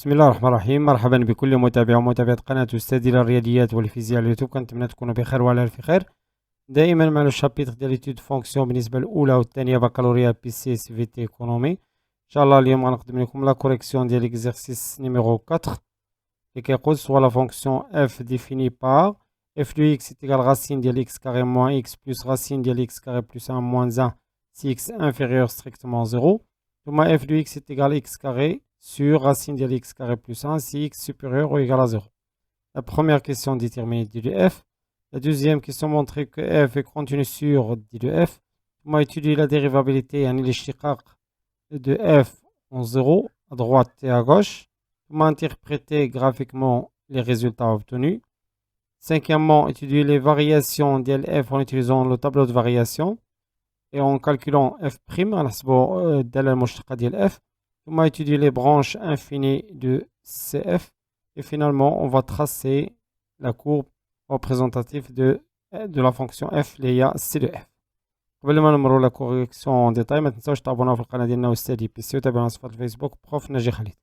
بسم الله الرحمن الرحيم. مرحبا بكل متابع ومتابعة قناة أستاذ الرياضيات والفيزياء على اليوتيوب. كنتمنى تكونوا بخير وعلى ألف خير. دائما مع لو شابيتر ديال ليتود فونكسيون بالنسبة الأولى والثانية بكالوريا بي سي اس في تي ايكونومي. إن شاء الله اليوم غنقدم لكم لا كوريكسيون ديال ليكزارسيس نيميرو 4 اللي كيقول سوا لا فونكسيون اف ديفيني بار اف دو اكس تيغال راسين ديال اكس كاري موان اكس بلس راسين ديال اكس كاري بلس 1 موان 1 سي اكس انفيريور ستريكتومون 0 ثم f de x est égal à x carré sur racine de x carré plus 1 si x supérieur ou égal à 0. La première question déterminée d de f. La deuxième question montrer que f est continu sur d de f. On va étudier la dérivabilité et l'ishtiqaq de f en 0 à droite et à gauche. On va interpréter graphiquement les résultats obtenus. Cinquièmement, étudier les variations de f en utilisant le tableau de variation. Et en calculant f', on va étudier les branches infinies de CF. Et finalement, on va tracer la courbe représentative de la fonction f, les C de f. قبل ما نمروا la correction en détail, ما تنساوش تابوناو في القناة ديالنا أستاذ بي سي وتابعونا في الفيسبوك بروف ناجي خليل.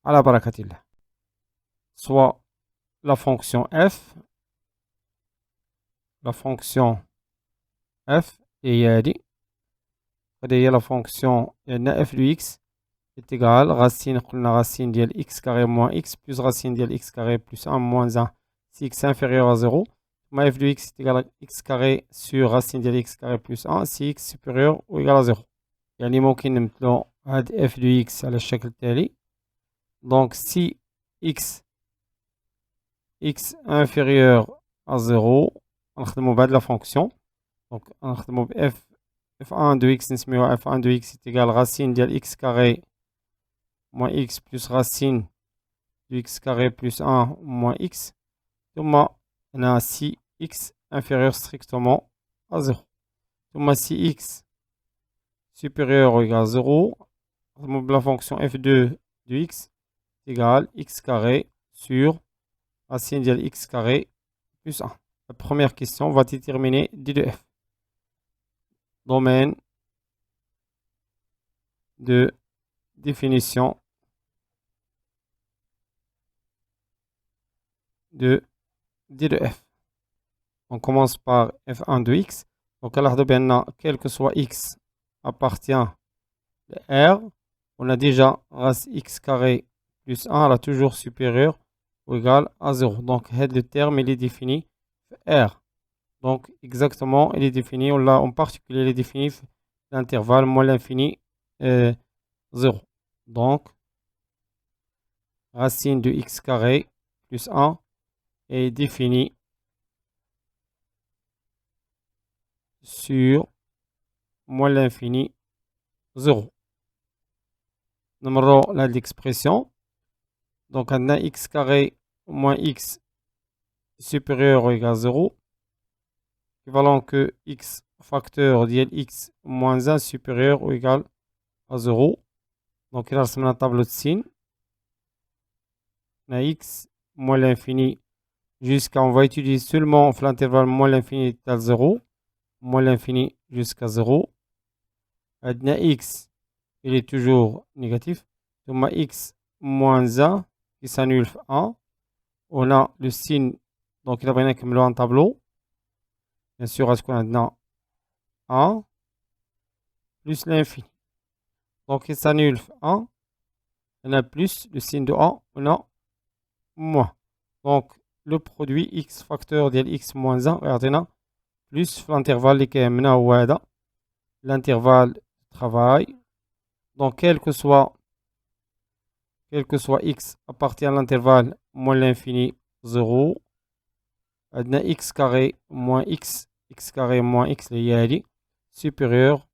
على بركة الله. Soit la fonction f, la fonction f هي هادي. هي la fonction f de x est égale racine racine de x carré moins x plus racine de x carré plus 1 moins 1 si x est inférieur à 0. Ma f de x est égal à x carré sur racine de x carré plus 1 si x supérieur ou égal à 0. يعني ممكن نمثلو هاد f de x على الشكل التالي. Donc si x inférieur à 0 نخدمو بهاد la fonction. Donc نخدمو ب f1 de x نسميوها f1 de x est égal racine de x carré moins x plus racine de x carré plus 1 moins x. ثم هنا si x inférieur strictement à 0. ثم si x supérieur ou égal à 0, la fonction f2 de x égale x carré sur racine de x carré plus 1. La première question va déterminer d de f. Domaine de définition de d de f. On commence par f1 de x. Donc, quel que soit x appartient à R, on a déjà race x carré plus 1, elle est toujours supérieure ou égale à 0. Donc, le terme, il est défini R. Donc, exactement, il est défini, en particulier, il est défini l'intervalle moins l'infini 0. Donc, racine de x carré plus 1 est défini sur moins l'infini 0. Numéro là l'expression. Donc, on a x carré moins x supérieur ou égal à 0. Équivalent que x facteur de x moins 1 supérieur ou égal à 0. Donc, il y a un tableau de signes. On a x moins l'infini jusqu'à, on va utiliser seulement l'intervalle moins l'infini égale 0. Moins l'infini jusqu'à 0. On a x, il est toujours négatif. Donc, x moins 1 qui s'annule 1. On a le signe, donc il a bien comme un tableau. Bien sûr, est-ce qu'on a 1 plus l'infini. Donc, il s'annule 1. On a plus le signe de 1. On a moins. Donc, le produit x facteur de x moins 1. Regardez plus l'intervalle qui est l'intervalle de travail. Donc, quel que soit x appartient à l'intervalle moins l'infini 0. On a x carré moins x carré moins x supérieur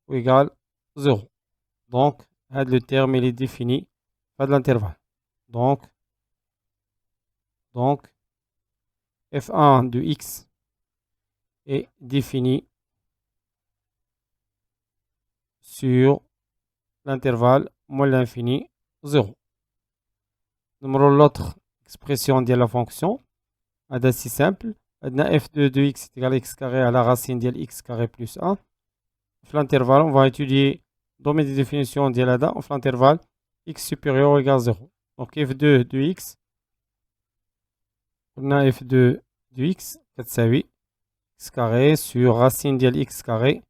ou égal 0. Donc, le terme il est défini par l'intervalle. Donc, f1 de x est défini sur l'intervalle moins l'infini 0. Numéro l'autre expression de la fonction. C'est si simple. f2 de x est égal à x carré à la racine de x carré plus 1. L'intervalle, on va étudier domaine de définition de l'intervalle x supérieur ou égal à 0. Donc f2 de x, on a f2 de x كتساوي x carré sur racine ديال x carré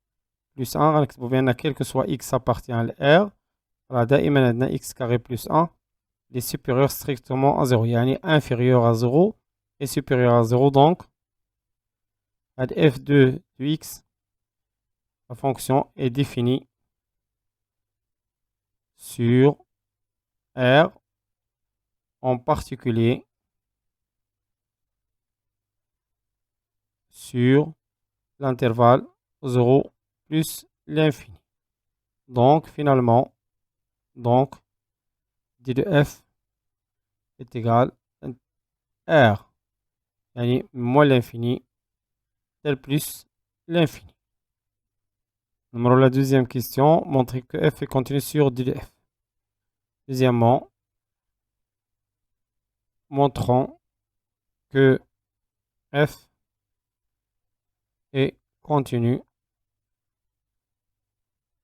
plus 1. غنكتبو بأن quel que soit x appartient à R. راه دائما عندنا x carré plus 1 est supérieur strictement à 0. يعني inférieur à 0 est supérieur à 0. Donc, f2 de x, la fonction est définie sur R, en particulier sur l'intervalle 0 plus l'infini. Donc, finalement, d de f est égal à R, yani moins l'infini, tel plus l'infini. Numéro la deuxième question, montrer que f est continu sur d de f. Deuxièmement, montrons que f est continu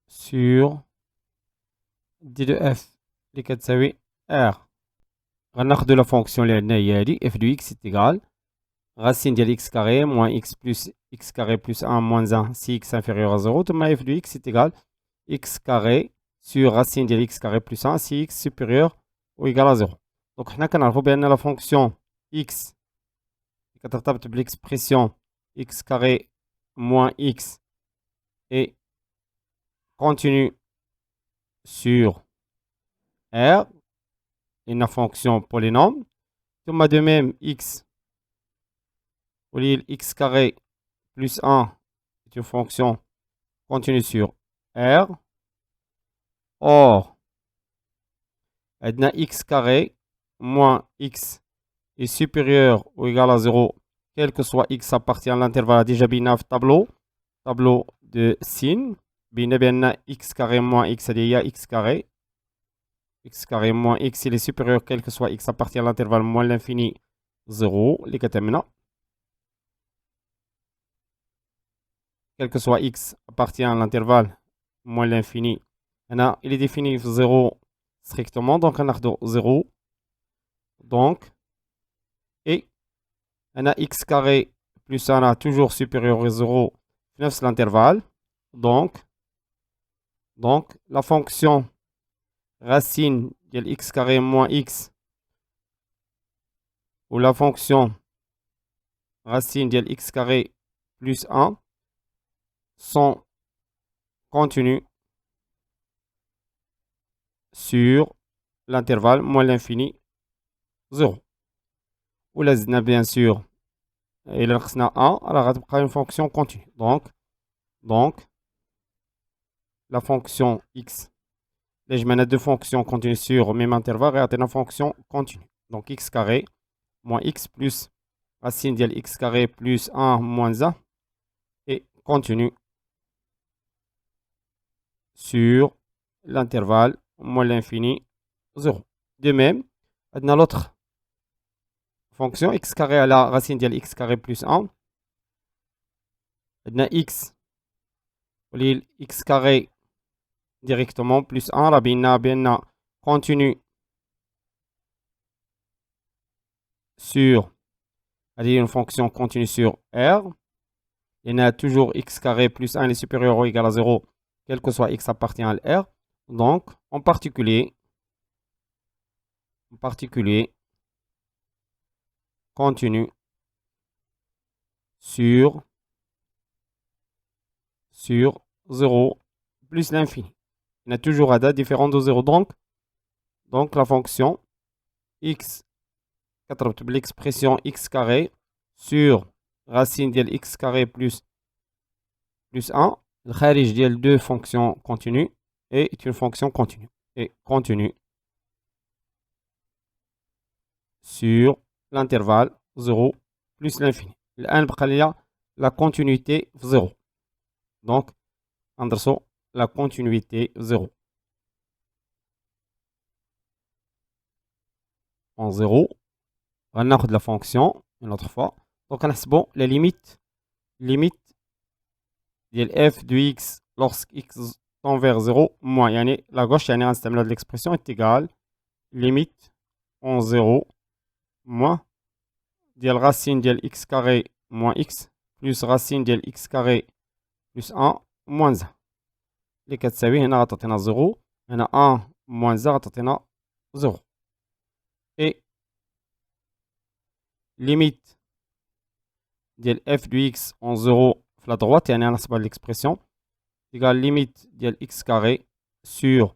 sur d de f اللي كتساوي r. غناخدو la fonction اللي عندنا هي هادي f de x est égal racine ديال x carré moins x plus x carré plus 1 moins 1 si x inférieur à 0. ثم f de x est égal x carré sur racine ديال x carré plus 1 si x supérieur ou égal à 0. Donc حنا كنعرفو بأن la fonction x كترتبط بالexpression x carré moins x est continue sur R, une fonction polynôme. ثم de même x au lieu x carré plus 1 est une fonction continue sur R. Or, عندنا x carré moins x est supérieur ou égal à 0, quel que soit x appartient à l'intervalle déjà بينا في tableau de signe. بينا بأن x carré moins x هي x carré. x carré moins x il est supérieur quel que soit x appartient à l'intervalle moins l'infini 0 اللي كتمنا. Quel que soit x appartient à l'intervalle moins l'infini. Il est défini 0 strictement, donc on a 0. Donc, et on a x carré plus 1 toujours supérieur à 0, 9 c'est l'intervalle. Donc, la fonction racine de x carré moins x ou la fonction racine de x carré plus 1 sont continues sur l'intervalle moins l'infini 0. Ou là, bien sûr, il y a 1, alors il y a une fonction continue. Donc, la fonction x, là, je mets deux fonctions continues sur le même intervalle, et une fonction continue. Donc, x carré moins x plus racine de x carré plus 1 moins 1 est continue sur l'intervalle moins l'infini 0. De même, on a l'autre fonction x carré à la racine de x carré plus 1. On a x, x carré directement plus 1. Rabina continue sur, une fonction continue sur R. Il y a toujours x carré plus 1 est supérieur ou égal à 0, quel que soit x appartient à R. Donc, en particulier, continue sur 0 plus l'infini. Il y a toujours un date différent de 0. Donc la fonction x, l'expression x carré sur racine de x carré plus 1, le kharij de deux fonctions continues est une fonction continue. Et continue sur l'intervalle 0 plus l'infini. La continuité 0. Donc, Anderson, la continuité 0. En 0, on a la fonction une autre fois. Donc, on a bon, la limite de f de x lorsque x tend vers 0 moins. La gauche, de l'expression est égale limite en 0 moins ديال racine ديال x carré moins x plus racine ديال x carré plus 1 moins 1 اللي كتساوي هنا غتعطينا 0 هنا 1 moins 1 غتعطينا 0 et limite ديال f de x en 0 في la droite يعني غنحسبها l'expression égale limite ديال x carré sur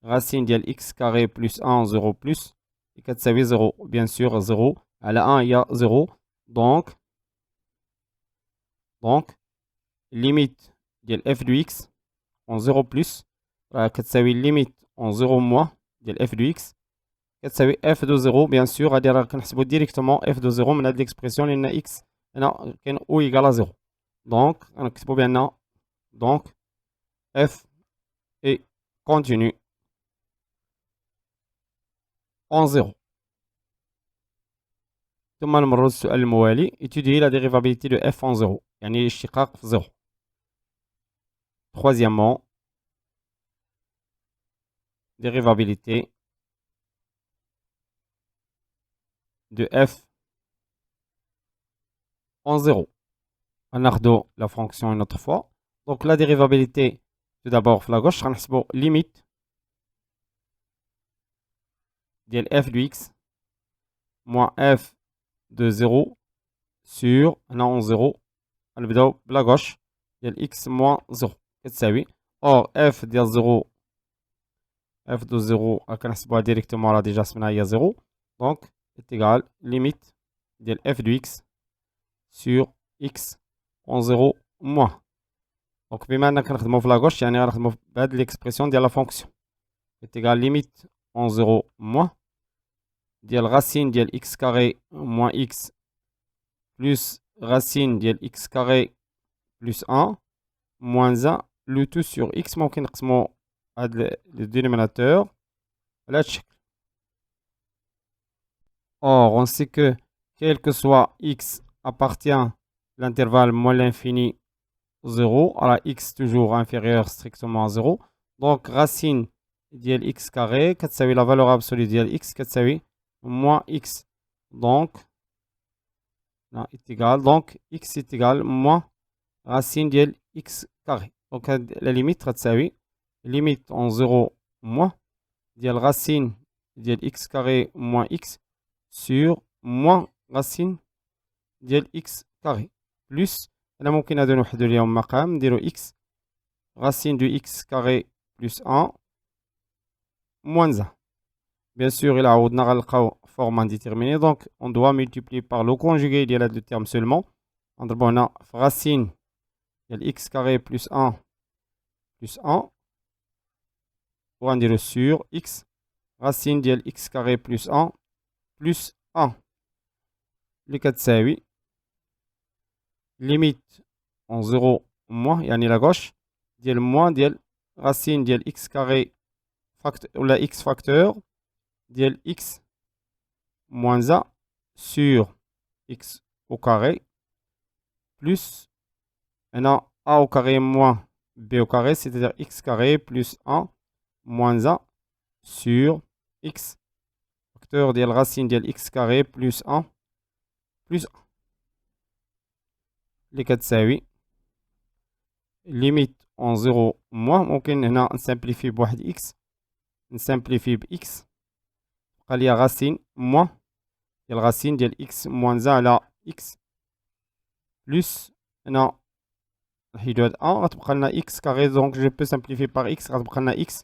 racine ديال x carré plus 1 0 plus et كتساوي 0 bien sûr 0 على 1 il y a 0 donc limite ديال f de x en 0 plus كتساوي limite en 0 moins ديال f de x كتساوي f de 0 bien sûr غادي راه كنحسبو directement f de 0 من هاد l'expression لأن x هنا كاين o égale à 0 donc غنكتبو بأن donc f est continu en 0 ثم نمروا للسؤال الموالي étudier la dérivabilité de f en 0 يعني الاشتقاق في 0 troisièmement dérivabilité de f en 0 غناخدو la fonction une autre fois donc la dérivabilité tout d'abord في la gauche غنحسبو limite ديال f de x moins f de 0 sur هنا en 0 غنبداو بلا gauche ديال x moins 0 كتساوي or f ديال 0 f de 0 كنحسبوها directement راه ديجا حسبناها هي 0 donc est égal limite ديال f de x sur x en 0 moins donc بما أننا كنخدمو في لاغوش يعني غنخدمو بهاد l'expression ديال la fonction est égal limite en 0 moins ديال racine ديال x carré moins x plus racine ديال x carré plus 1 moins 1 le tout sur x ممكن نقسمو هاد le dénominateur على هاد الشكل or on sait que quel que soit x appartient l'intervalle moins l'infini 0 à x toujours inférieur strictement à 0 donc racine ديال x carré كتساوي la valeur absolue ديال x كتساوي moins x donc là est égal donc x est égal moins racine ديال x carré donc la limite غتساوي limite en 0 moins ديال racine ديال x carré moins x sur moins racine ديال x carré plus هنا ممكن هادو نوحدو ليهم مقام نديرو x racine de x carré plus 1 moins 1 bien sûr il عاودنا غنلقاو forme indéterminée donc on doit multiplier par le conjugué ديال هاد le terme seulement نضربو هنا في racine ديال x carré plus 1 وغنديرو sur x racine ديال x carré plus 1 plus 1 اللي كتساوي limite en 0 moins يعني la gauche ديال moins ديال racine ديال x carré ولا x facteur ديال x moins 1 sur x au carré plus هنا a au carré moins b au carré c'est-à-dire x carré plus 1 moins 1 sur x facteur ديال racine ديال x carré plus 1 plus 1 اللي كتساوي limite en 0 moins ممكن هنا نسامبليفي بواحد x نسامبليفي ب x بقى ليا racine moins ديال racine ديال x moins 1 على x plus هنا نحيدو هاد 1 غتبقى لنا x carré donc je peux simplifier par x غتبقى لنا x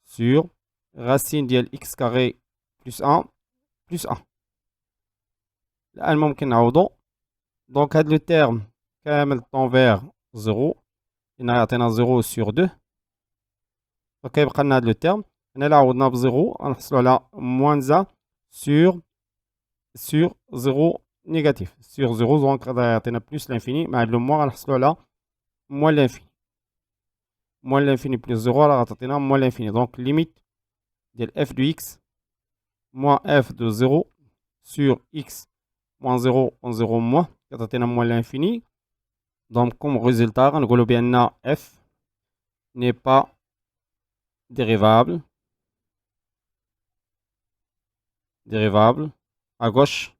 sur racine ديال x carré plus 1 plus 1 الآن ممكن نعوضو donc هاد لو terme كامل طون 0 هنا يعطينا 0 sur 2 وكيبقى لنا هاد لو terme هنا إلا عوضنا ب 0 غنحصلو على moins 1 sur 0 négatif sur 0 donc غادي يعطينا plus l'infini مع هاد لو moins غنحصلو على moins l'infini plus 0 راه غتعطينا moins l'infini donc limite ديال f de x moins f de 0 sur x moins 0 en 0 moins كتعطينا moins l'infini donc comme résultat غنقولو بأن f n'est pas dérivable dérivable, à gauche,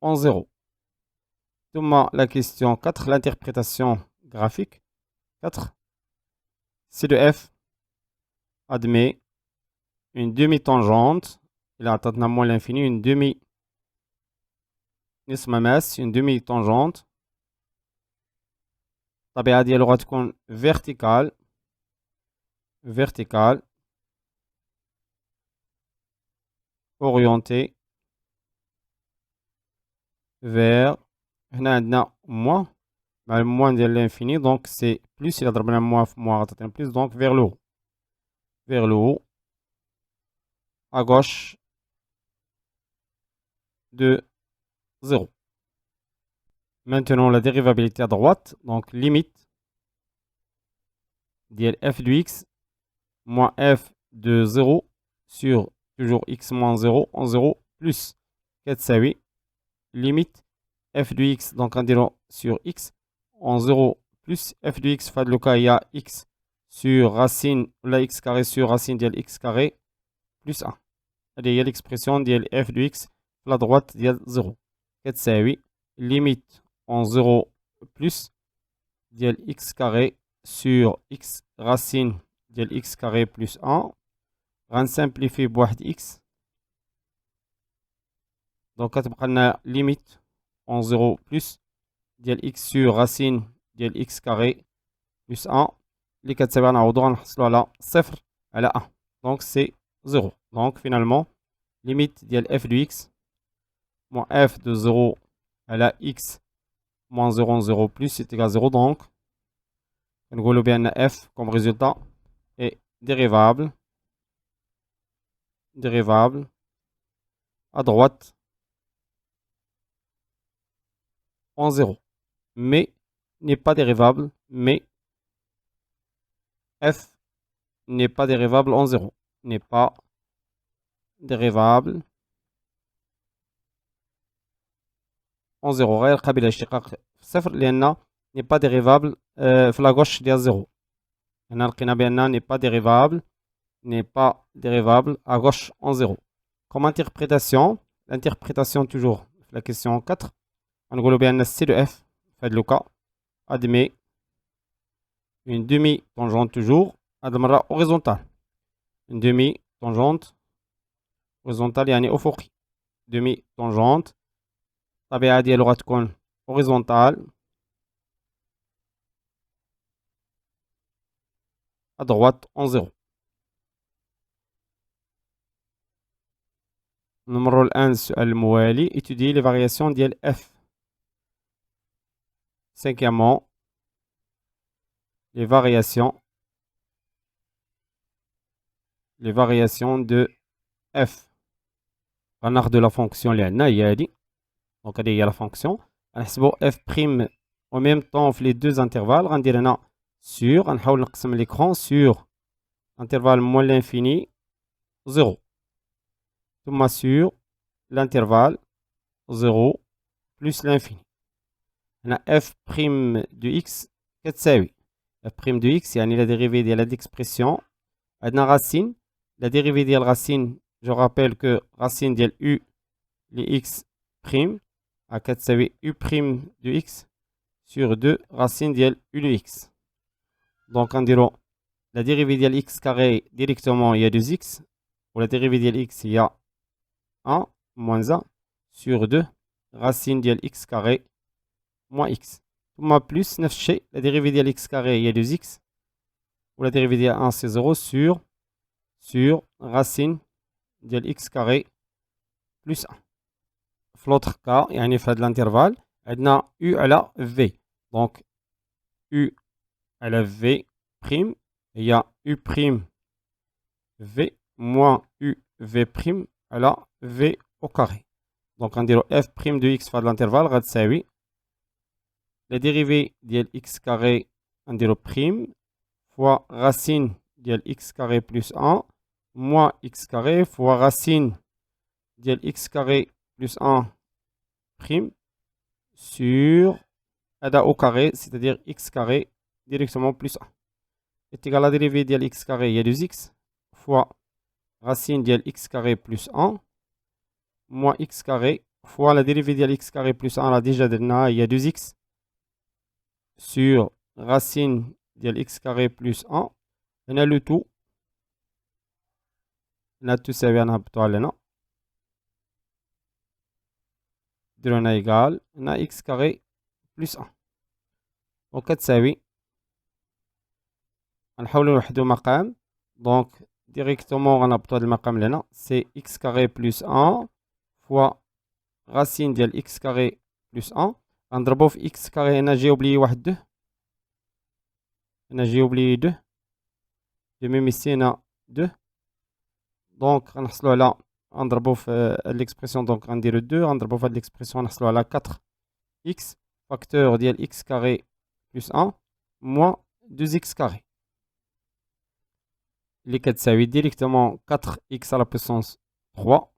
en 0. La question 4, l'interprétation graphique. 4. Si le f admet une demi-tangente, il a moins l'infini, une demi-tangente. الطبيعة ديالو تكون verticale orientée vers هنا عندنا moins مع moins ديال l'infini donc c'est plus إلا ضربنا moins في moins غتعطينا plus donc vers le haut à gauche de 0. Maintenant la dérivabilité à droite, donc limite ديال f de x moins f de 0 sur toujours x moins 0 en 0 plus كتساوي limite f de x donc نديرو sur x en 0 plus f de x في هذا الكا هي x sur racine ولا x carré sur racine ديال x carré plus 1. هذه هي l'expression ديال f de x في la droite ديال 0 كتساوي limite en 0 plus ديال x carré sur x racine ديال x carré plus 1 غنسامبليفي بواحد x donc كتبقى لنا limite en 0 plus ديال x sur racine ديال x carré plus 1 اللي كتساوي غنعوضو غنحصلو على 0 على 1 donc c'est 0. donc finalement limite ديال f de x moins f de 0 على x moins 0 en 0 plus c'est égal à 0 donc نقولو بأن f comme résultat est dérivable à droite en 0 mais n'est pas dérivable f n'est pas dérivable en 0 n'est pas dérivable en 0 غير قابل للاشتقاق في 0 لأن n'est pas dérivable في la gauche ديال 0 هنا لقينا بأن n'est pas dérivable à gauche en 0. Comme interprétation, l'interprétation toujours la question 4 غنقولو بأن C de f في هذا الكا admet une demi-tangente toujours هاد المرة horizontale une demi-tangente horizontale يعني أفقي demi-tangente الطبيعة ديالو غتكون horizontale à droite en 0. نمرو الآن السؤال الموالي étudier les variations ديال f. Cinquièmement, les variations de f. غناخدو la fonction اللي عندنا هي هادي دونك هادي هي la fonction غنحسبو f prime en même temps في les deux intervalles غندير هنا sur غنحاول نقسم l'écran sur intervalle moins l'infini 0 ثم sur l'intervalle 0 plus l'infini. هنا f prime de x كتساوي f prime de x يعني la dérivée ديال هاد l'expression عندنا racine la dérivée ديال racine je rappelle que racine ديال u les x prime كتساوي u prime de x sur 2 racine ديال u de x. Donc نديرو la dérivée ديال x carré directement il y a 2x ou la dérivée ديال x il y a 1 moins 1 sur 2 racine ديال x carré moins x. ثم plus نفس الشيء la dérivée ديال x carré il y a 2x ou la dérivée ديال 1 c'est 0 sur racine ديال x carré plus 1. في l'autre cas يعني في هذا l'intervalle عندنا u على v donc u على v prime il y a u prime v moins u v prime على v au carré. Donc غنديرو f prime de x في هذا l'intervalle غتساوي la dérivée ديال x carré نديرو prime fois racine ديال x carré plus 1 moins x carré fois racine ديال x carré plus 1 prime sur هذا au carré c'est-à-dire x carré directement plus 1 est égal à la dérivée ديال x carré il y a 2x fois racine ديال x carré plus 1 moins x carré fois la dérivée ديال x carré plus 1 راه ديجا درناها هي 2x sur racine ديال x carré plus 1 هنا لو تو هنا تساوي نهبطوها لهنا نديرو هنا إيكال هنا x carré plus 1 وكتساوي غنحاولو نوحدو مقام دونك ديريكتومون غنهبطو هاد المقام لهنا سي x carré plus 1 fois racine ديال x carré plus 1 غنضربو في x carré هنا جي اوبليي واحد 2 هنا جي اوبليي 2 دو ميم إيسي هنا 2 دونك غنحصلو على غنضربو في هاد ليكسبرسيون دونك غنديرو 2 غنضربو في هاد ليكسبرسيون نحصلو على 4x فاكتور ديال x carré plus 1 moins 2x carré اللي كتساوي ديريكتومون 4x à la puissance 3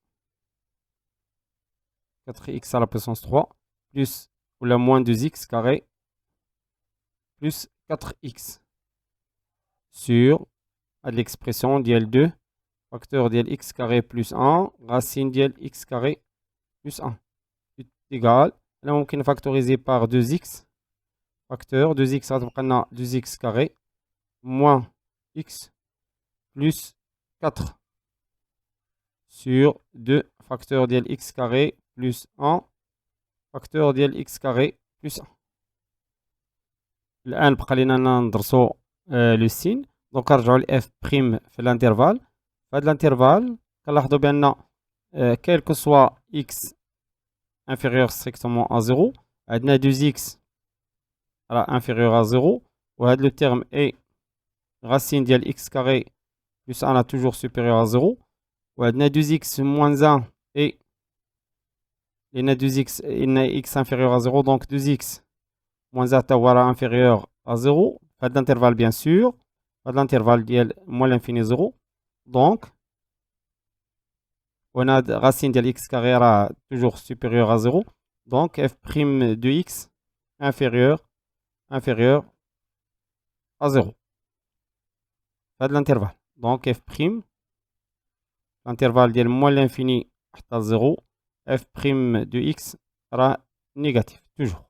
4x à la puissance 3 plus ou la moins 2x carré plus 4x sur l'expression ديال 2 facteur ديال x carré plus 1 racine ديال x carré plus 1 égal là ممكن factoriser par 2x facteur 2x غتبقى لنا 2x carré moins x plus 4 sur 2 facteur ديال x carré plus 1 facteur ديال x carré plus 1 الآن بقى لينا ندرسو لو سين دونك نرجعو ل f بريم في الانترفال في هاد الانترفال كنلاحظو بأن quel que soit x inférieur strictement à 0 عندنا 2x راه inférieur à 0 وهاد لو terme est racine ديال x carré plus 1 toujours supérieur à 0 وعندنا 2x moins 1 et لأن 2x إن x inférieur à 0 donc 2x moins 1 تا هو راه inférieur à 0 في هاد l'intervalle bien sûr في هاد l'intervalle ديال moins l'infini 0 donc وهنا racine ديال x carré راه toujours supérieur à 0 donc f prime de x inférieur à 0 في هاد l'intervalle donc f prime l'intervalle ديال moins l'infini حتى 0 f prime de x راه négatif toujours.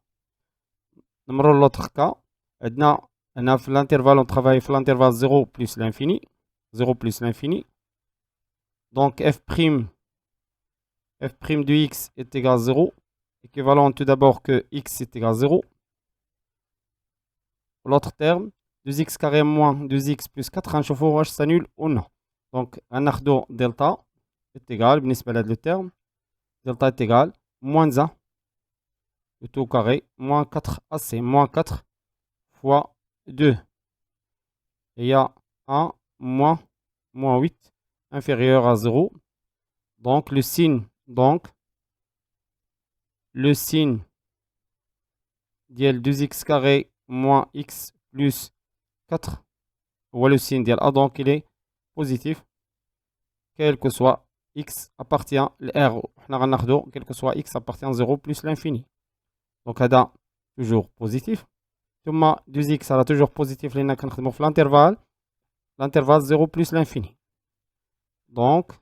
نمرو لوطخ كا عندنا هنا في l'intervalle on travaille في l'intervalle 0 plus l'infini 0 plus l'infini donc f prime de x est égal à 0 équivalent tout d'abord que x est égal à 0 l'autre terme 2x carré moins 2x plus 4 غنشوفو واش s'annule ou non donc غناخدو delta est égal بالنسبة لهاد لو terme delta est égal moins 1 le tout carré moins 4ac moins 4 fois 2 et il y a 1 moins 8 inférieur à 0 donc le signe ديال 2x carré moins x plus 4 هو le signe ديال A donc il est positif quel que soit x appartient à R حنا غناخدو quel que soit x appartient à 0 plus l'infini donc هذا toujours positif ثم 2x راه toujours positif لأن كنخدمو في l'intervalle 0 plus l'infini donc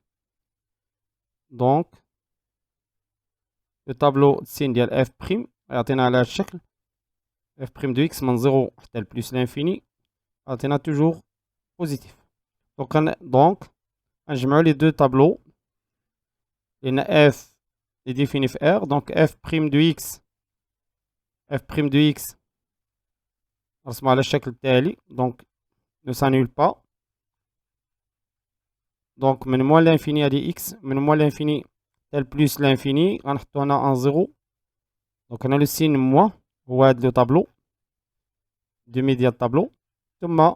le tableau signe ديال f prime يعطينا على هذا الشكل f prime de x من 0 حتى plus l'infini يعطينا toujours positif donc نجمعو les deux tableaux لأن f est défini في R donc f prime de x نرسمو على الشكل التالي donc ne s'annule pas donc من moins l'infini هادي x من moins l'infini tel plus l'infini غنحطو هنا en 0 donc هنا le signe moins هو هاد لو طابلو demi ديال الطابلو ثم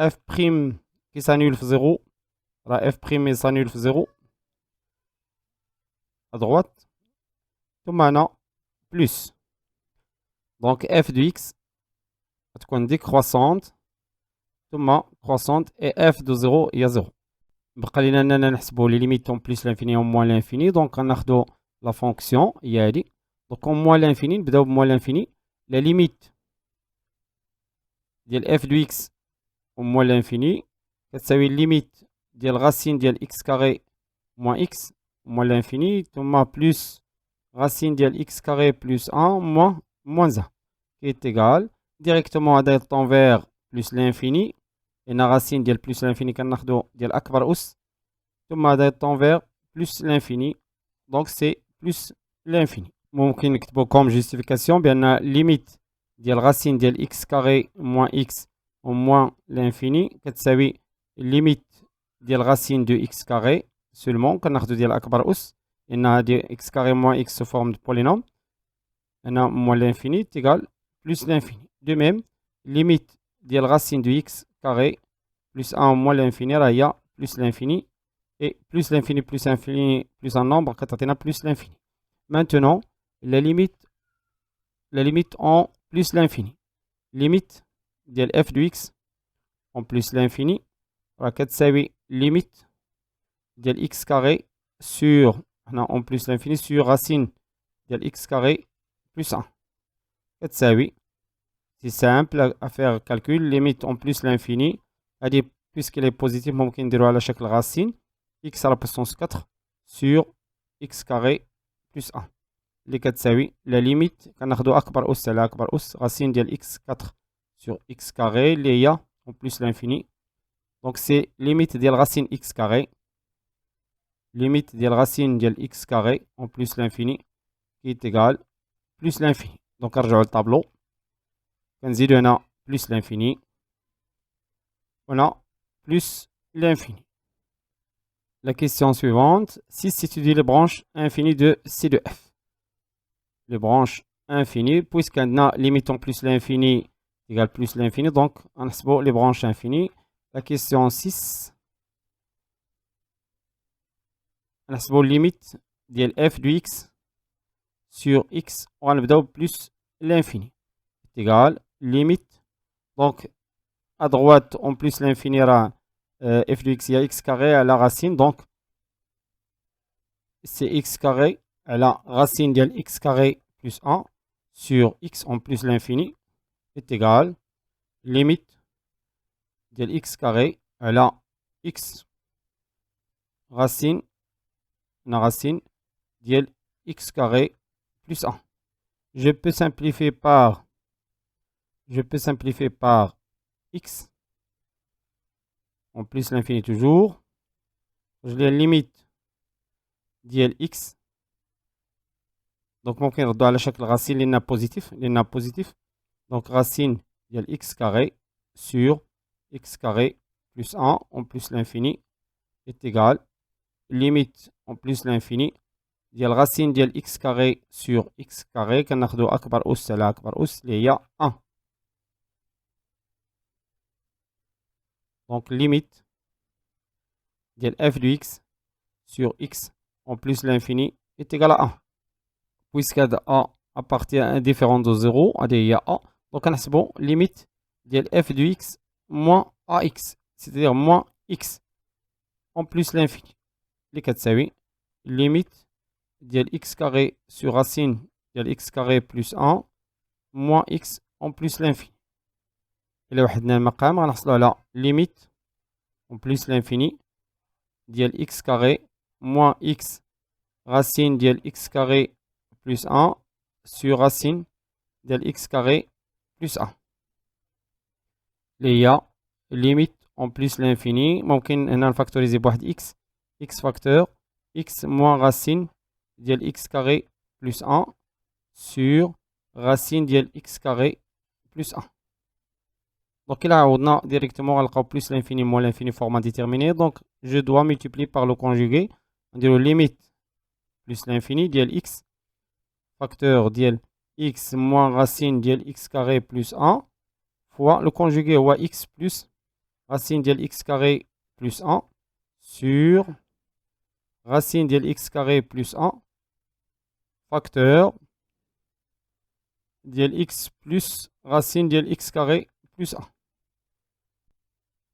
f prime qui s'annule في 0 راه f prime s'annule في 0 à droite ثم هنا plus donc f de x غتكون décroissante ثم croissante et f de 0 هي 0 بقى لينا اننا نحسبوا لي ليميت اون بلس لانفيني اون موان لانفيني دونك غناخدو لا فونكسيون هي هادي دونك اون موان لانفيني نبداو بموان لانفيني لا ليميت ديال اف دو اكس اون موان لانفيني كتساوي ليميت ديال racine ديال x carré moins x moins l'infini ثم plus racine ديال x carré plus 1 moins 1 qui est égal directement هذا يطون vers plus l'infini et racine ديال plus l'infini كناخدو ديال أكبر أس ثم هذا يطون vers plus l'infini donc c'est plus l'infini. ممكن نكتبو comme justification بأن limite ديال racine ديال x carré moins x au moins l'infini كتساوي limite ديال racine de x carré seulement كناخدو ديال أكبر أس لأن هادي x carré moins x sous forme de polynôme هنا moins l'infini est égal plus l'infini. De même limite ديال racine de x carré plus 1 moins l'infini راه هي plus l'infini et plus l'infini plus infini plus un nombre كتعطينا plus l'infini. Maintenant la limite en plus l'infini. Limite ديال f de x en plus l'infini راه كتساوي limite ديال x carré sur هنا en plus l'infini sur racine ديال x carré plus 1 كتساوي c'est simple à faire calcul limite en plus l'infini هادي puisqu'elle est positive ممكن نديروها على شكل racine x à la puissance 4 sur x carré plus 1 اللي كتساوي la limite كناخدو أكبر أس على أكبر أس racine ديال x 4 sur x carré اللي هي en plus l'infini donc c'est limite ديال racine x carré limite ديال racine ديال x carré en plus l'infini qui est égal plus l'infini. Donc نرجعو للطابلو كنزيدو هنا plus l'infini هنا plus l'infini. La question suivante, si étudie les branches infinies de C de F. Les branches infinies, puisqu'on a limitant plus l'infini égale plus l'infini, donc on a les branches infinies. La question 6, on a limite de f de x sur x, on a plus l'infini. C'est égal, limite, donc à droite, en plus l'infini, f de x, il y a x carré à la racine, donc c'est x carré à la racine de x carré plus 1 sur x en plus l'infini est égal limite de x carré à la x racine de x carré plus 1. Je peux simplifier par x en plus l'infini toujours. Je les limite ديال x donc ممكن نردو على شكل racine لأنها positif donc racine ديال x carré sur x carré plus 1 en plus l'infini est égal limite en plus l'infini ديال racine ديال x carré sur x carré كناخدو أكبر أس على أكبر أس اللي هي 1 donc limite ديال f de x sur x en plus l'infini est égal à 1. Puisque A appartient à un différent de 0, il y a A. Donc on a limite de f de x moins ax, c'est-à-dire moins x en plus l'infini. Les 4 limite de x carré sur racine de x carré plus 1 moins x en plus l'infini. Et là, on a la limite en plus l'infini de x carré moins x racine de x carré plus 1 sur racine de x carré plus 1. Il y a limite en plus l'infini. ممكن هنا نفاكتوريزي بواحد x facteur x moins racine de x carré plus 1 sur racine de x carré plus 1. Donc là, on a directement plus l'infini moins l'infini format déterminé. Donc je dois multiplier par le conjugué. On dit le limite plus l'infini de x facteur de x moins racine de x carré plus 1 fois le conjugué ou x plus racine de x carré plus 1 sur racine de x carré plus 1 facteur de x plus racine de x carré plus 1.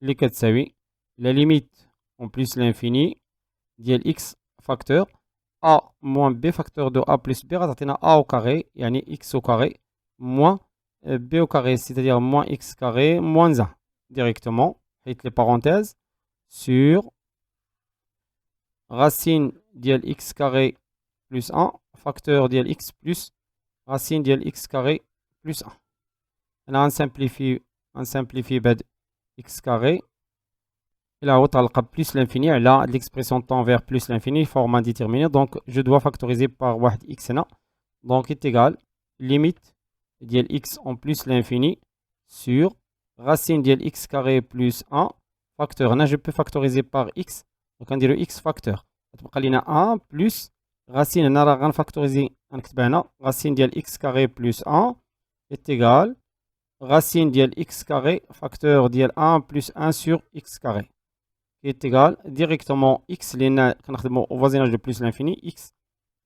Les 4 la limite en plus l'infini de x facteur a moins b facteur de a plus b راتعطينا a au carré يعني x au carré moins b au carré c'est-à-dire moins x carré moins 1 directement حيت les parenthèses sur racine ديال x carré plus 1 facteur ديال x plus racine ديال x carré plus 1. هنا غنسامبليفي بهاد x carré إلا هو تغلقى plus l'infini على l'expression tend vers plus l'infini forme indéterminée. Donc je dois factoriser par واحد x هنا. Donc est égal limite ديال x en plus l'infini sur racine ديال x carré plus 1 facteur. هنا je peux factoriser par x. Donc غنديرو x facteur. غتبقى لينا 1 plus racine هنا راه غنفاكتوريزي غنكتبها هنا racine ديال x carré plus 1 est égal racine ديال x carré facteur ديال 1 plus 1 sur x carré est égal directement x لأن كنخدمو au voisinage de plus l'infini x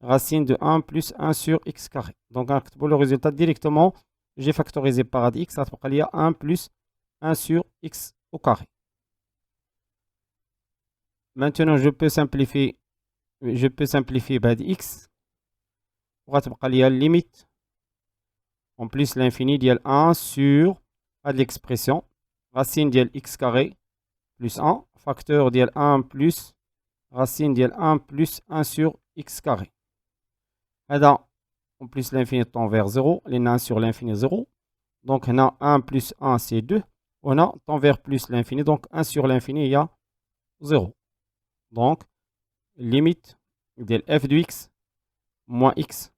racine de 1 plus 1 sur x carré. Donc غنكتبو le résultat directement. J'ai factorisé par x, غتبقى ليا 1 plus 1 sur x au carré. Maintenant je peux simplifier بهاد x وغتبقى ليا limite en plus l'infini ديال 1 sur هاد l'expression racine ديال x carré plus 1 facteur ديال 1 plus racine ديال 1 plus 1 sur x carré. هذا en plus l'infini tend vers 0 لأن 1 sur l'infini 0. Donc هنا 1 plus 1 c'est 2. On a tend vers plus l'infini. Donc 1 sur l'infini il y a 0. Donc limite de f de x moins x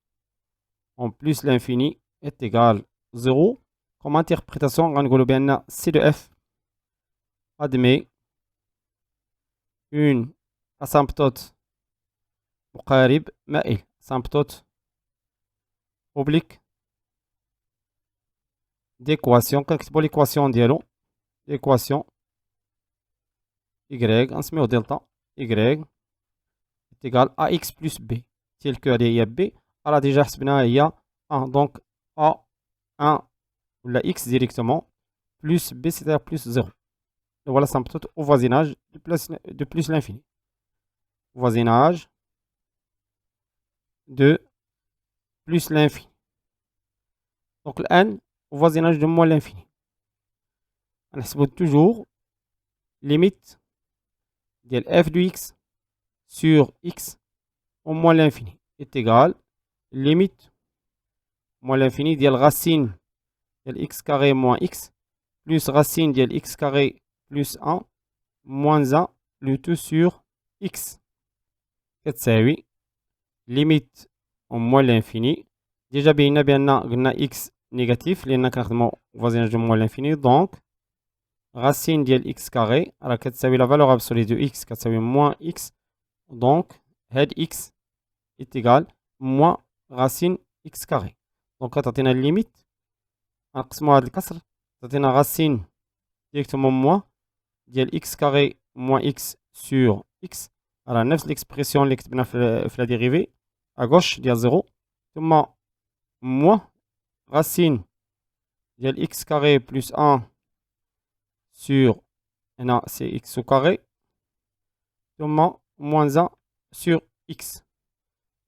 en plus l'infini est égal 0. Comme interprétation, on va dire C de f admet une asymptote مقارب مائل. Asymptote oblique d'équation. كنكتبوا l'équation ديالو l'équation y غنسميوه دلتا y est égal à x plus b tel que هذه هي b راه ديجا حسبناها هي 1 donc a 1 ولا x directement plus b c'est-à-dire plus 0. Et voilà l'asymptote au voisinage de plus l'infini. Voisinage de plus l'infini. Donc n au voisinage de moins l'infini. On a toujours limite de f de x sur x au moins l'infini est égal limite moins l'infini de racine de x carré moins x plus racine de x carré plus 1 moins 1 le tout sur x. كتساوي limite au moins l'infini. Déjà بينا بأن قلنا x négatif لأن كنخدمو voisinage de moins l'infini. Donc racine ديال x carré راه كتساوي la valeur absolue de x كتساوي moins x. Donc head x est égal moins racine x carré. Donc كتعطينا limite نقسمو هاد الكسر تعطينا racine directement moins ديال x carré moins x sur x. راه نفس l'expression اللي كتبنا في la dérivée à gauche ديال 0 ثم moins racine ديال x carré plus 1 sur هنا c'est x au carré ثم moins 1 sur x.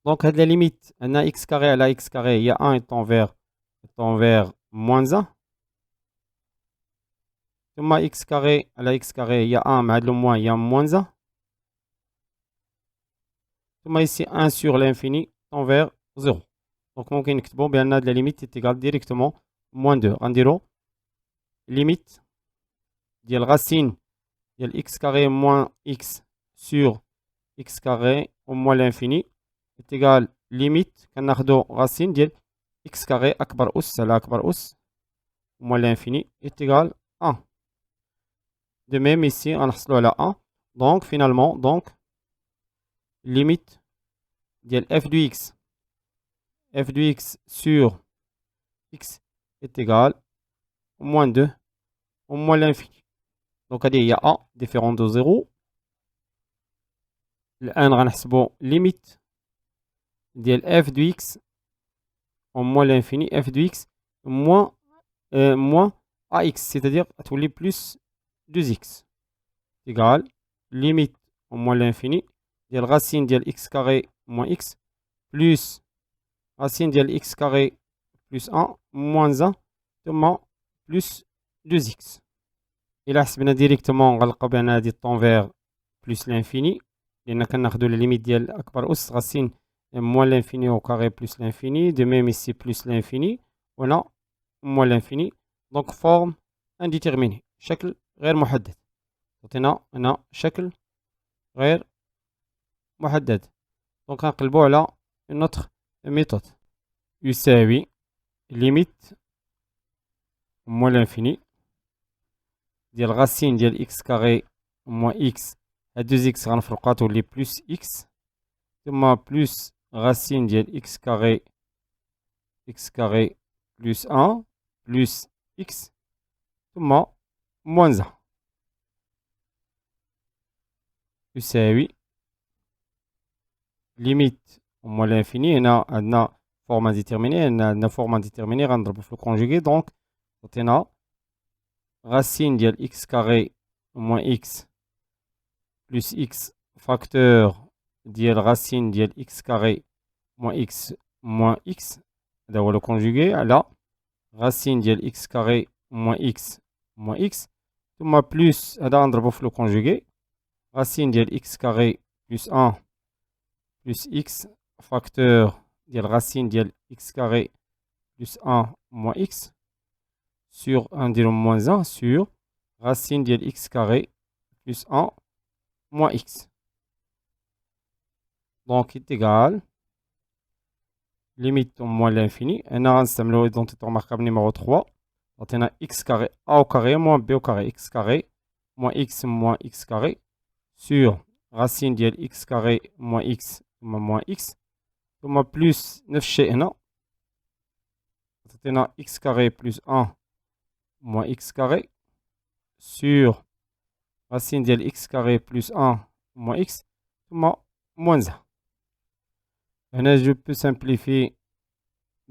Donc هاد la limite هنا x carré على x carré هي 1 étant vers moins 1 ثم x carré على x carré هي 1 مع هاد le moins هي moins 1 ثم ici 1 sur l'infini tend vers 0. Donc ممكن نكتبو بأن هاد la limite est égale directement moins 2. غنديرو limite ديال racine ديال x carré moins x sur x carré au moins l'infini est égal limite كناخدو racine ديال x carré أكبر أس على أكبر أس au moins l'infini est égal 1. De même ici غنحصلو على 1. Donc finalement limite ديال f de x sur x est égal au moins 2 au moins l'infini. Donc هذه هي a différent de 0. الآن غنحسبو limite ديال f de x au moins l'infini f de x moins ax c'est-à-dire تولي plus 2x égal limite au moins l'infini ديال racine ديال x carré moins x plus racine ديال x carré plus 1 moins 1 ثم plus 2x. إلا حسبنا directement غنلقاو بأن هادي tend vers plus l'infini لأن كناخدو la limite ديال أكبر أس racine moins l'infini au carré plus l'infini. De même ici plus l'infini. On a moins l'infini. Donc forme indéterminée. شكل غير محدد. هنا شكل غير محدد. Donc نقلبو على une autre méthode. يساوي limite moins l'infini ديال racine ديال x carré moins x à 2x غنفرقوها تولي plus x ثم plus racine ديال x carré plus 1 plus x ثم moins 1 يساوي limite moins l'infini. هنا عندنا forme indéterminée. هنا عندنا forme indéterminée غنضربو في الكونجوغي. دونك عطينا racine ديال x carré moins x plus x facteur ديال racine ديال x carré moins x هذا هو لو كونجوغي على racine ديال x carré moins x ثم بلس هذا غنضربو في لو كونجوغي racine ديال x carré plus 1 plus x facteur ديال racine ديال x carré plus 1 moins x sur 1 نديرو moins 1 sur racine ديال x carré plus 1 moins x. Donc est égal limite moins l'infini. هنا غنستعملو identité remarquable numéro 3. عطينا x carré a au carré moins b au carré x carré moins x carré sur racine ديال x carré moins x ثم plus نفس الشيء هنا عطينا x carré plus 1 moins x carré sur racine ديال x carré plus 1 moins x ثم moins 1. هنا je peux simplifier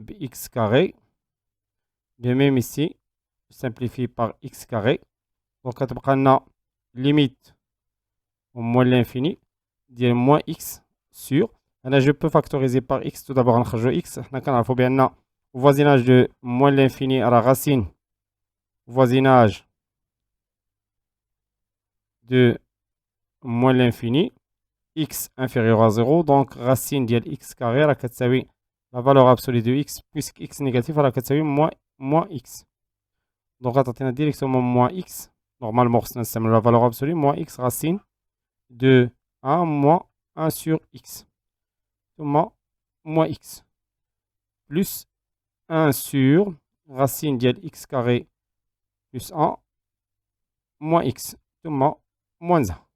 x carré. De même ici je simplifie par x carré. Donc غتبقى لنا limite au moins l'infini ديال moins x sur. هنا je peux factoriser par x. Tout d'abord نخرجو x. حنا كنعرفو بأن voisinage de moins l'infini راه racine voisinage de moins l'infini x inférieur à 0. Donc racine ديال x carré راه كتساوي la valeur absolue de x puisque x négatif راه كتساوي moins x. Donc غتعطينا directement moins x. Normalement خصنا نستعملو la valeur absolue moins x racine de 1 moins 1 sur x ثم moins x plus 1 sur racine ديال x carré plus 1 moins x ثم moins 1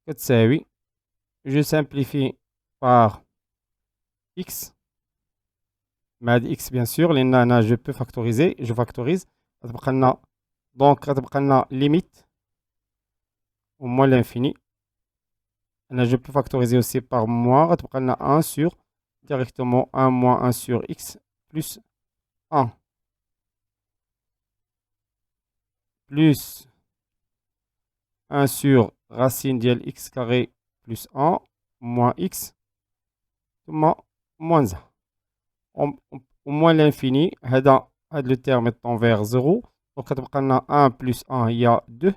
كتساوي. Je simplifie par x مع x bien sûr لأن أنا je peux factoriser. Je factorise غتبقى لنا donc غتبقى لنا limite au moins l'infini. Là je peux factoriser aussi par moins غتبقى لنا 1 sur directement 1 moins 1 sur x plus 1 plus 1 sur racine ديال x carré plus 1 moins x ثم moins 1 au moins l'infini. هذا le terme est vers 0. Donc غتبقى لنا 1 plus 1 il y a 2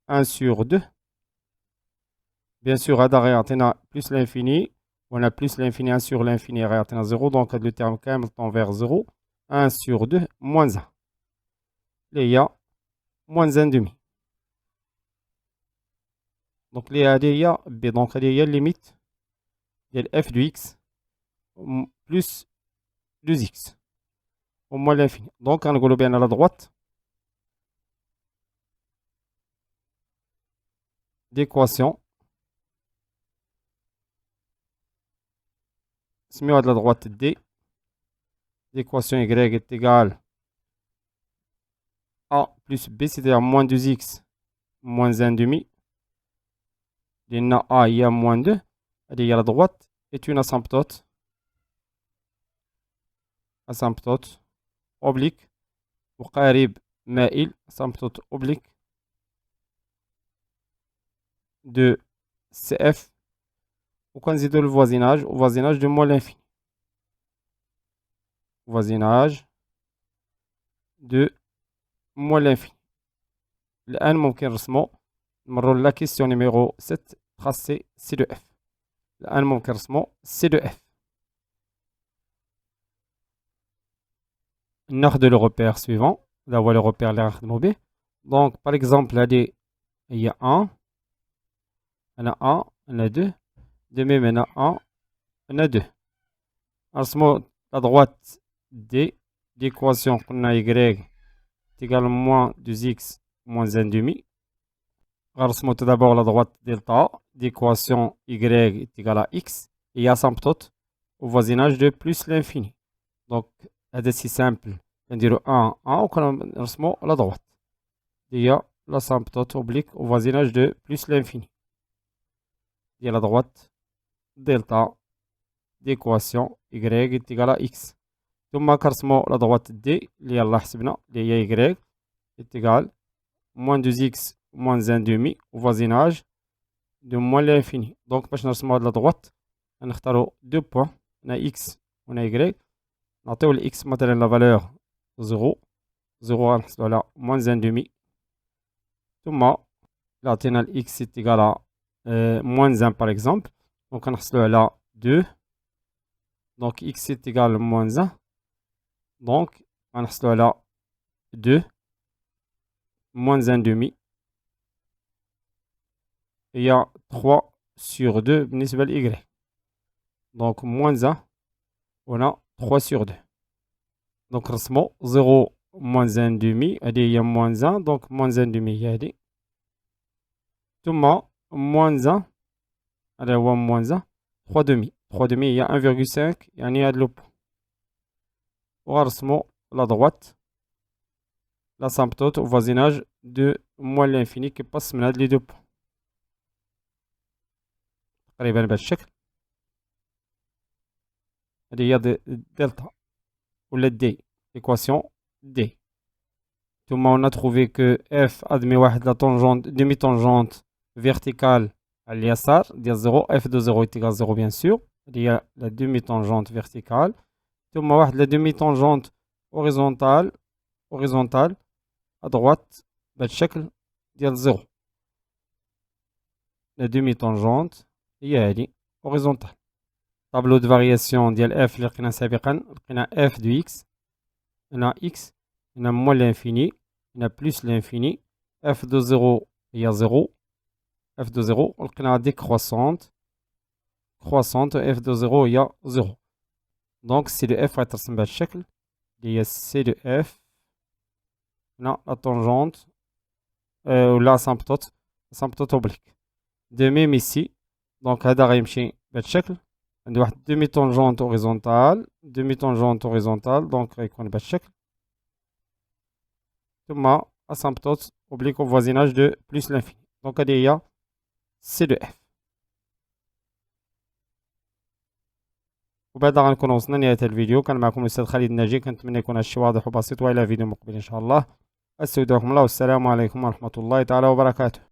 1 sur 2. Bien sûr هذا غيعطينا plus l'infini. On a plus l'infini 1 sur l'infini غيعطينا 0. Donc le terme كامل tend vers 0. 1 sur 2 moins 1 اللي هي moins 1 demi. Donc هذه هي b. Donc هذه هي limite ديال f de x plus 2x au moins l'infini. Donc غنقولوا بأن على droite d'équation سميو هاد la droite d d'équation y est égale a plus b, c'est-à-dire moins 2x moins 1 demi. لأن a هي moins 2. هذه هي la droite est une asymptote oblique مقارب مائل asymptote oblique de CF. وكنزيدو le voisinage de moins l'infini. Voisinage de moins l'infini. الآن ممكن نرسمو نمرو لا كيستيون نيميرو 7 tracé C de F. الآن ممكن نرسمو C de F. ناخدو le repère suivant. là هو le repère اللي غنخدمو به. donc par exemple هادي هي 1 هنا 1 هنا 2 de même هنا 1 هنا 2 نرسمو la droite D l'équation قلنا y est égal à moins 2x moins 1 demi. نرسمو tout d'abord la droite delta d'équation y est égal à x et asymptote au voisinage de plus l'infini. donc هذا سي سامبل نديرو 1 1 وكنرسمو la droite هي l'asymptote oblique au voisinage de plus l'infini. Et la droite delta d'équation y est égal à x. ثم كنرسمو la droite d اللي يلاه حسبنا اللي هي y est égal moins 2x moins 1 demi au voisinage de moins l'infini. donc باش نرسمو هاد la droite نختارو 2 points هنا x وهنا y نعطيو ل x مثلا la valeur 0 0 غنحصلو على moins 1 demi ثم إلا عطينا ل x est égal à moins 1 par exemple donc غنحصلو على 2 donc x est égal à moins 1 donc غنحصلو على 2 moins 1 demi هي 3 sur 2 بالنسبة ل y donc moins 1 وهنا 3 sur 2 donc نرسمو 0 moins 1 demi هادي هي moins 1 donc moins 1 demi هي هادي ثم moins 1 هذا هو moins 1 3 demi 3 demi هي 1,5 يعني هاد لو بوان وغنرسمو la droite l'asymptote au voisinage de moins l'infini qui passe من هاد لي دو بوان تقريبا بهذا الشكل. هادي هي دلتا ولا دي équation D. ثم on a trouvé que F admet واحد la tangente demi tangente verticale à اليسار ديال 0 F de 0 est égal à 0 bien sûr. هادي هي la demi tangente verticale ثم واحد la demi tangente horizontale à droite بهذا الشكل ديال 0 la demi tangente هي هادي horizontale. tableau de variation ديال f اللي لقينا سابقا لقينا f de x هنا x هنا moins l'infini هنا plus l'infini f de 0 هي 0 f de 0 ولقينا décroissante f de 0 هي 0 donc c de f غيترسم بهذا الشكل اللي هي c de f هنا la tangente ولا asymptote oblique de même ici donc هذا غيمشي بهذا الشكل عندي واحد demi tangente horizontale donc غيكون بهذا الشكل ثم asymptote oblique au voisinage de plus l'infini donc هذه هي C de F. وبهذا غنكون وصلنا لنهاية الفيديو. كان معكم الأستاذ خالد الناجي كنتمنى يكون هادشي واضح وبسيط وإلى فيديو مقبل إن شاء الله. استودعكم الله والسلام عليكم ورحمة الله تعالى وبركاته.